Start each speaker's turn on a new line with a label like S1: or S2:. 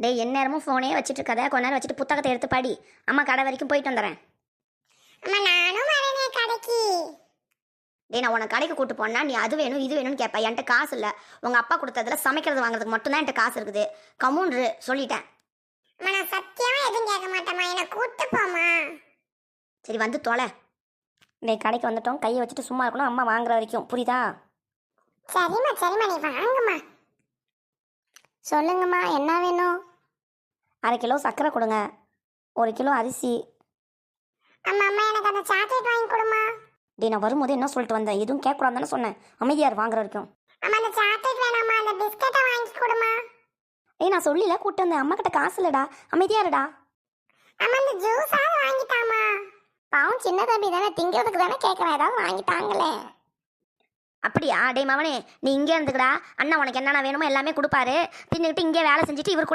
S1: டேய் எந்நேரமும் ஃபோனே வச்சுட்டு இருக்காத, கொஞ்ச நேரம் வச்சுட்டு புத்தகத்தை எடுத்து படி. அம்மா கடை வரைக்கும் போயிட்டு வந்துடுறேன்.
S2: அம்மா நானும் வரேனே கடைக்கு.
S1: டேய் நான் உனக்கு கடைக்கு கூட்டு போனா நீ அது வேணும் இது வேணும்னு கேட்ப. என்கிட்ட காசு இல்லை. உங்கள் அப்பா கொடுத்ததுல சமைக்கிறது வாங்குறதுக்கு மட்டும்தான் என்கிட்ட காசு இருக்குது. கம்முன்று சொல்லிட்டேன்.
S2: அம்மா நான் சத்தியமா எதுவும் கேட்க மாட்டேம்மா, என்னை கூட்டு போமா.
S1: சரி வந்து தொலை. டேய் கடைக்கு வந்துட்டோம், கையை வச்சுட்டு சும்மா இருக்கணும், அம்மா வாங்குற வரைக்கும். புரியுதா?
S2: சரிம்மா சரிம்மா, நீ வாங்கம்மா. சொல்லுங்கம்மா என்ன வேணும்?
S1: 1/2 கிலோ சர்க்கரை கொடுங்க, 1 கிலோ அரிசி.
S2: அம்மா அம்மா எனக்கு அந்த சாக்லேட் வாங்கி கொடுமா.
S1: டேய் நான் வரும்போது என்ன சொல்லிட்டு வந்தேன்? எதுவும் கேட்கக்கூடாதுன்னு சொன்னேன். அமைதியார் வாங்குற வரைக்கும்.
S2: அம்மா அந்த சாக்லேட் வேணாம்மா, அந்த பிஸ்கட்டை வாங்கி கொடுமா.
S1: ஏய் நான் சொல்லல கூப்பிட்டு வந்தேன், அம்மா கிட்ட காசு இல்லடா, அமைதியாருடா.
S2: அம்மா அந்த ஜூஸாவது வாங்கிட்டாமா. பாவம் சின்ன தம்பி தானே, திங்கிறதுக்கு தானே கேட்குறேன், ஏதாவது வாங்கிட்டாங்களே.
S1: அப்படியா? டேய் மவனே நீ இங்கே இருந்துக்கடா, அண்ணா உனக்கு என்னென்ன வேணுமோ எல்லாமே கொடுப்பாரு. தின்னுக்கிட்டு இங்கே வேலை செஞ்சுட்டு இவர்